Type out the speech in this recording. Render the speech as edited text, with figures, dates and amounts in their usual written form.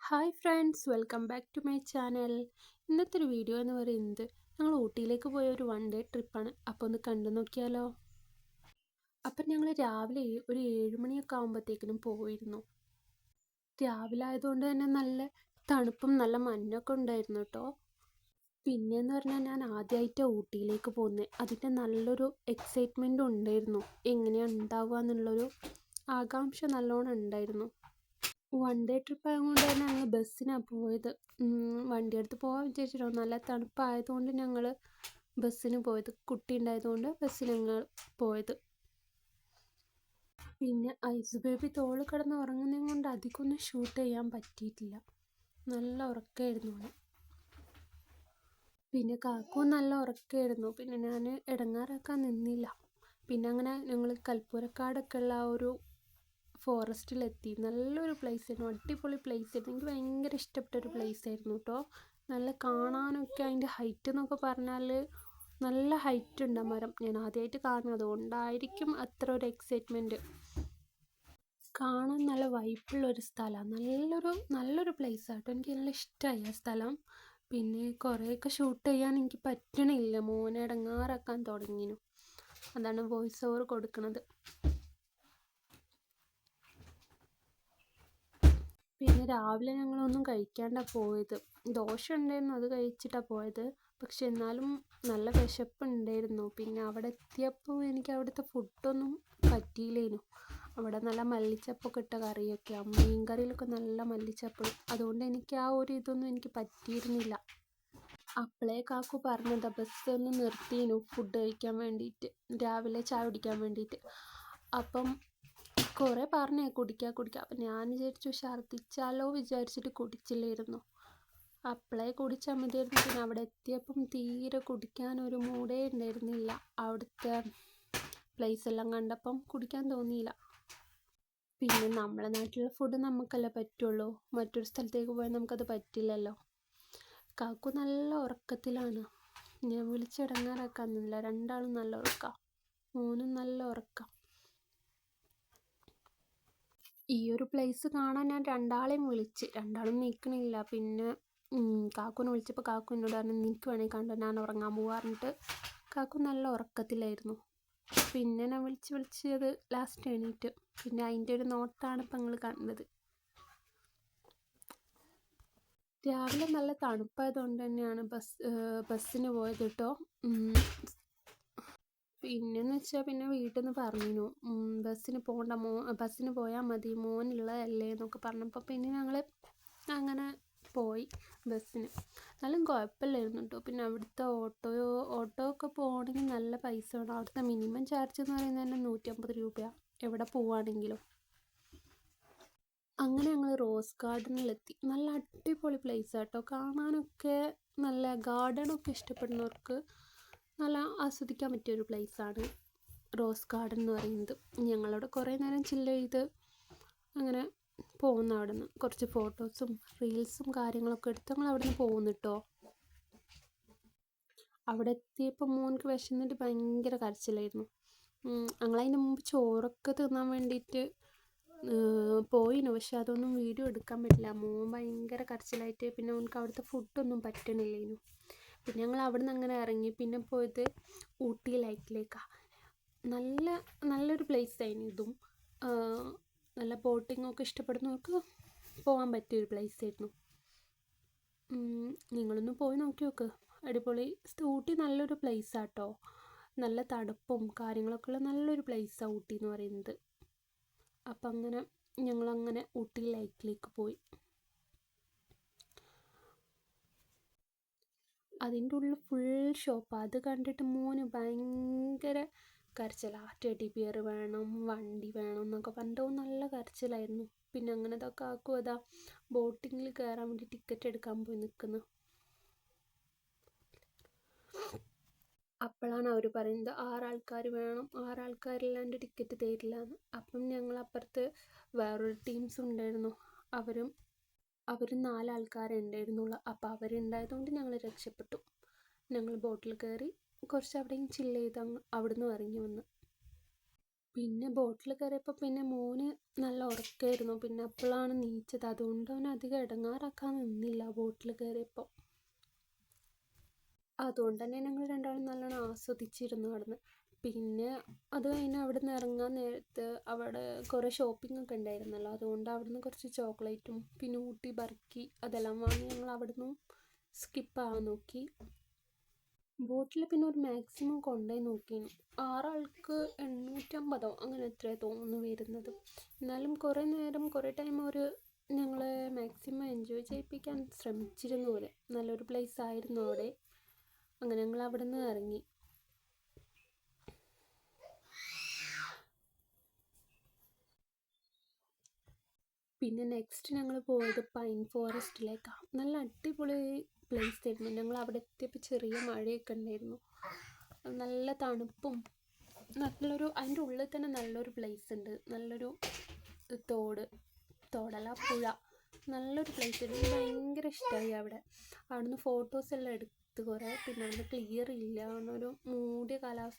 Hi friends, welcome back to my channel. ഇന്നത്തെ ഒരു video എന്ന് പറയുന്നത് ഞങ്ങൾ ഊട്ടിയിലേക്ക് പോയ ഒരു വൺ ഡേ ട്രിപ്പാണ്. അപ്പോൾ ഒന്ന് കണ്ടു നോക്കിയാലോ. അപ്പം ഞങ്ങൾ രാവിലെ ഒരു 7 മണിയൊക്കെ ആകുമ്പോഴത്തേക്കിനും പോയിരുന്നു. രാവിലെ ആയതുകൊണ്ട് തന്നെ നല്ല തണുപ്പും നല്ല മഞ്ഞൊക്കെ ഉണ്ടായിരുന്നു കേട്ടോ. പിന്നെയെന്ന് പറഞ്ഞാൽ ഞാൻ ആദ്യമായിട്ടാണ് ഊട്ടിയിലേക്ക് പോകുന്നത്. അതിൻ്റെ നല്ലൊരു എക്സൈറ്റ്മെൻറ്റും ഉണ്ടായിരുന്നു. എങ്ങനെയാണ് ഉണ്ടാവുക എന്നുള്ളൊരു ആകാംക്ഷ നല്ലോണം ഉണ്ടായിരുന്നു. വൺ ഡേ ട്രിപ്പ് ആയതുകൊണ്ട് തന്നെ ഞങ്ങൾ ബസ്സിനാണ് പോയത്. വണ്ടി എടുത്ത് പോകാൻ വിചാരിച്ചിട്ടോ, നല്ല തണുപ്പായതുകൊണ്ട് ഞങ്ങൾ ബസ്സിന് പോയത്. കുട്ടി ഉണ്ടായതുകൊണ്ട് ബസ്സിന് ഞങ്ങൾ പോയത്. പിന്നെ ഐസ് ബേബി തോളിൽ കിടന്ന് ഉറങ്ങുന്നതും കൊണ്ട് അധികമൊന്നും ഷൂട്ട് ചെയ്യാൻ പറ്റിയിട്ടില്ല. നല്ല ഉറക്കമായിരുന്നു അവന്. പിന്നെ കാക്കും നല്ല ഉറക്കമായിരുന്നു. പിന്നെ ഞാൻ ഇടങ്ങാറാക്കാൻ നിന്നില്ല. പിന്നെ അങ്ങനെ ഞങ്ങൾ കൽപ്പൂരക്കാടൊക്കെ ഉള്ള ആ ഒരു ഫോറസ്റ്റിലെത്തി. നല്ലൊരു പ്ലേസായിരുന്നു, അടിപൊളി പ്ലേസായിരുന്നു. എനിക്ക് ഭയങ്കര ഇഷ്ടപ്പെട്ട ഒരു പ്ലേസായിരുന്നു കേട്ടോ. നല്ല കാണാനൊക്കെ അതിൻ്റെ ഹൈറ്റ് എന്നൊക്കെ പറഞ്ഞാൽ നല്ല ഹൈറ്റ് ഉണ്ട് ആ മരം. ഞാൻ ആദ്യമായിട്ട് കാണുന്നത് അതുകൊണ്ടായിരിക്കും അത്ര ഒരു എക്സൈറ്റ്മെൻറ്റ്. കാണാൻ നല്ല വൈബുള്ളൊരു സ്ഥലമാണ്. നല്ലൊരു പ്ലേസാണ് കേട്ടോ. എനിക്ക് നല്ല ഇഷ്ടമായി ആ സ്ഥലം. പിന്നെ കുറേയൊക്കെ ഷൂട്ട് ചെയ്യാൻ എനിക്ക് പറ്റണില്ല, മോനെ ഇടങ്ങാറാക്കാൻ തുടങ്ങിയിരുന്നു. അതാണ് വോയിസ് ഓവർ കൊടുക്കുന്നത്. പിന്നെ രാവിലെ ഞങ്ങളൊന്നും കഴിക്കാണ്ടാണ് പോയത്. ദോശ ഉണ്ടായിരുന്നു, അത് കഴിച്ചിട്ടാണ് പോയത്. പക്ഷെ എന്നാലും നല്ല വിശപ്പുണ്ടായിരുന്നു. പിന്നെ അവിടെ എത്തിയപ്പോൾ എനിക്ക് അവിടുത്തെ ഫുഡൊന്നും പറ്റിയില്ലേനു. അവിടെ നല്ല മല്ലിച്ചപ്പൊക്കെ ഇട്ട കറിയൊക്കെയാണ്, മീൻ കറിയിലൊക്കെ നല്ല മല്ലിച്ചപ്പ്. അതുകൊണ്ട് എനിക്ക് ആ ഒരു ഇതൊന്നും എനിക്ക് പറ്റിയിരുന്നില്ല. അപ്പോളേ കാക്കു പറഞ്ഞതാ ബസ് ഒന്ന് നിർത്തിയിരുന്നു ഫുഡ് കഴിക്കാൻ വേണ്ടിയിട്ട്, രാവിലെ ചായ കുടിക്കാൻ വേണ്ടിയിട്ട്. അപ്പം കുറേ പറഞ്ഞേ കുടിക്കാം. അപ്പം ഞാൻ വിചാരിച്ചു ഛർദ്ദിച്ചാലോ വിചാരിച്ചിട്ട് കുടിച്ചില്ലായിരുന്നു. അപ്പോളേ കുടിച്ചാൽ മതിയായിരുന്നു. പിന്നെ അവിടെ എത്തിയപ്പം തീരെ കുടിക്കാനൊരു മൂഡേ ഉണ്ടായിരുന്നില്ല. അവിടുത്തെ പ്ലേസ് എല്ലാം കണ്ടപ്പം കുടിക്കാൻ തോന്നിയില്ല. പിന്നെ നമ്മളെ നാട്ടിലെ ഫുഡ് നമുക്കല്ലേ പറ്റുള്ളൂ, മറ്റൊരു സ്ഥലത്തേക്ക് പോയാൽ നമുക്കത് പറ്റില്ലല്ലോ. കാക്കു നല്ല ഉറക്കത്തിലാണ്. ഞാൻ വിളിച്ചിടങ്ങാറാക്കാന്നില്ല. രണ്ടാളും നല്ല ഉറക്കം, മോനും നല്ല ഉറക്കം. ഈ ഒരു പ്ലേസ് കാണാൻ ഞാൻ രണ്ടാളെയും വിളിച്ച്, രണ്ടാളും നീക്കണില്ല. പിന്നെ കാക്കുവിനെ വിളിച്ചപ്പോൾ കാക്കു എന്നോട് പറഞ്ഞു നീക്ക് വേണമെങ്കിൽ കണ്ടോ, ഞാൻ ഉറങ്ങാൻ പോവാറിഞ്ഞിട്ട് കാക്കു നല്ല ഉറക്കത്തിലായിരുന്നു. പിന്നെ ഞാൻ വിളിച്ചത് ലാസ്റ്റ് എണീറ്റ്. പിന്നെ അതിൻ്റെ ഒരു നോട്ടാണ് ഇപ്പം നിങ്ങൾ കണ്ടത്. രാവിലെ നല്ല തണുപ്പായതുകൊണ്ട് തന്നെയാണ് ബസ്സിന് പോയത് കേട്ടോ. പിന്നെന്ന് വെച്ചാൽ പിന്നെ വീട്ടിൽ നിന്ന് പറഞ്ഞിരുന്നു ബസ്സിന് പോകണ്ട, ബസ്സിന് പോയാൽ മതി, മോനുള്ളതല്ലേ എന്നൊക്കെ പറഞ്ഞപ്പോൾ പിന്നെ ഞങ്ങൾ അങ്ങനെ പോയി ബസ്സിന്. എന്നാലും കുഴപ്പമില്ലായിരുന്നു കേട്ടോ. പിന്നെ അവിടുത്തെ ഓട്ടോ ഒക്കെ പോകണമെങ്കിൽ നല്ല പൈസ വേണം. അവിടുത്തെ മിനിമം ചാർജ് എന്ന് പറയുന്നത് തന്നെ 150 രൂപയാണ് എവിടെ പോവുകയാണെങ്കിലും. അങ്ങനെ ഞങ്ങൾ റോസ് ഗാർഡനിലെത്തി. നല്ല അടിപൊളി പ്ലേസ് കേട്ടോ. കാണാനൊക്കെ നല്ല ഗാർഡനൊക്കെ ഇഷ്ടപ്പെടുന്നവർക്ക് നല്ല ആസ്വദിക്കാൻ പറ്റിയൊരു പ്ലേസാണ് റോസ് ഗാർഡൻ എന്ന് പറയുന്നത്. ഞങ്ങളവിടെ കുറേ നേരം ചില്ല് ചെയ്ത് അങ്ങനെ പോകുന്നു. അവിടെ നിന്ന് കുറച്ച് ഫോട്ടോസും റീൽസും കാര്യങ്ങളൊക്കെ എടുത്ത് ഞങ്ങൾ അവിടെ നിന്ന് പോകുന്നു കേട്ടോ. അവിടെ എത്തിയപ്പോൾ മോൻക്ക് വിശന്നിട്ട് ഭയങ്കര കരച്ചിലായിരുന്നു. ഞങ്ങളതിന് മുമ്പ് ചോറൊക്കെ തിന്നാൻ വേണ്ടിയിട്ട് പോയിന്, പക്ഷെ അതൊന്നും വീഡിയോ എടുക്കാൻ പറ്റില്ല. മോൻ ഭയങ്കര കരച്ചിലായിട്ട് പിന്നെ അവനക്ക് അവിടുത്തെ ഫുഡൊന്നും പറ്റണില്ലേനു. പിന്നെ ഞങ്ങൾ അവിടെ നിന്ന് അങ്ങനെ ഇറങ്ങി. പിന്നെ പോയത് ഊട്ടി ലേക്കിലേക്കാണ്. നല്ലൊരു പ്ലേസായിരുന്നു ഇതും. നല്ല ബോട്ടിങ്ങൊക്കെ ഇഷ്ടപ്പെടുന്നവർക്ക് പോകാൻ പറ്റിയൊരു പ്ലേസായിരുന്നു. നിങ്ങളൊന്ന് പോയി നോക്കി നോക്ക്, അടിപൊളി. ഊട്ടി നല്ലൊരു പ്ലേസാണ് കേട്ടോ. നല്ല തണുപ്പും കാര്യങ്ങളൊക്കെ ഉള്ള നല്ലൊരു പ്ലേസാണ് ഊട്ടി എന്ന് പറയുന്നത്. അപ്പം അങ്ങനെ ഞങ്ങളങ്ങനെ ഊട്ടി ലേക്കിലേക്ക് പോയി. അതിൻ്റെ ഉള്ളിൽ ഫുൾ ഷോപ്പാണ്. അത് കണ്ടിട്ട് മോന് ഭയങ്കര കരച്ചിലാണ്. ടെഡി ബിയർ വേണം, വണ്ടി വേണം എന്നൊക്കെ പറഞ്ഞിട്ട് നല്ല കരച്ചിലായിരുന്നു. പിന്നെ അങ്ങനെ ഇതൊക്കെ ആക്കും. അതാ ബോട്ടിങ്ങിൽ കയറാൻ വേണ്ടി ടിക്കറ്റ് എടുക്കാൻ പോയി നിൽക്കുന്നു. അപ്പോഴാണ് അവർ പറയുന്നത് 6 ആൾക്കാർ വേണം, 6 ആൾക്കാരില്ലാണ്ട് ടിക്കറ്റ് തരില്ല എന്ന്. അപ്പം ഞങ്ങൾ അപ്പുറത്ത് വേറൊരു ടീംസ് ഉണ്ടായിരുന്നു. അവർ 4 ആൾക്കാരേ ഉണ്ടായിരുന്നുള്ളൂ. അപ്പോൾ അവരുണ്ടായതുകൊണ്ട് ഞങ്ങൾ രക്ഷപ്പെട്ടു. ഞങ്ങൾ ബോട്ടിൽ കയറി കുറച്ച് അവിടെയും ചില്ല് ചെയ്ത് അവിടുന്ന് ഇറങ്ങി വന്നു. പിന്നെ ബോട്ടിൽ കയറിയപ്പോൾ പിന്നെ മോന് നല്ല ഉറക്കമായിരുന്നു. പിന്നെ അപ്പോഴാണ് നീച്ചത്. അതുകൊണ്ട് അവൻ അധികം ഇടങ്ങാറാക്കാൻ നിന്നില്ല ബോട്ടിൽ കയറിയപ്പോൾ. അതുകൊണ്ട് തന്നെ ഞങ്ങൾ രണ്ടാളും നല്ലോണം ആസ്വദിച്ചിരുന്നു അവിടുന്ന്. പിന്നെ അത് കഴിഞ്ഞ് അവിടെ നിന്ന് ഇറങ്ങാൻ നേരത്ത് അവിടെ കുറേ ഷോപ്പിംഗ് ഒക്കെ ഉണ്ടായിരുന്നല്ലോ. അതുകൊണ്ട് അവിടുന്ന് കുറച്ച് ചോക്ലേറ്റും പിന്നെ ഊട്ടി ബർക്കി അതെല്ലാം വാങ്ങി ഞങ്ങൾ അവിടുന്ന് സ്കിപ്പാകാൻ നോക്കി. ബോട്ടിൽ പിന്നെ ഒരു മാക്സിമം കൊണ്ടുപോയി നോക്കി. 6 ആൾക്ക് 850 അങ്ങനെ എത്രയോ തോന്നുന്നു വരുന്നത്. എന്നാലും കുറേ നേരം കുറേ ടൈം ഒരു ഞങ്ങളെ മാക്സിമം എൻജോയ് ചെയ്യിപ്പിക്കാൻ ശ്രമിച്ചിരുന്നു പോലെ. നല്ലൊരു പ്ലേസ് ആയിരുന്നു അവിടെ. അങ്ങനെ ഞങ്ങൾ അവിടെ നിന്ന് ഇറങ്ങി. പിന്നെ നെക്സ്റ്റ് ഞങ്ങൾ പോയത് പൈൻ ഫോറസ്റ്റിലേക്കാണ്. നല്ല അടിപൊളി പ്ലേസ് ആയിരുന്നു. ഞങ്ങൾ അവിടെ എത്തിയപ്പോൾ ചെറിയ മഴയൊക്കെ ഉണ്ടായിരുന്നു. നല്ല തണുപ്പും നല്ലൊരു അതിൻ്റെ ഉള്ളിൽ തന്നെ നല്ലൊരു പ്ലേസ് ഉണ്ട്. നല്ലൊരു തോടല്ല പുഴ, നല്ലൊരു പ്ലേസ് ഉണ്ട്. എനിക്ക് ഭയങ്കര ഇഷ്ടമായി അവിടെ. അവിടുന്ന് ഫോട്ടോസ് എല്ലാം എടുത്ത് കുറേ. പിന്നെ അവിടുന്ന് ക്ലിയർ ഇല്ല, ഒരു മൂടിയ കാലാവസ്ഥ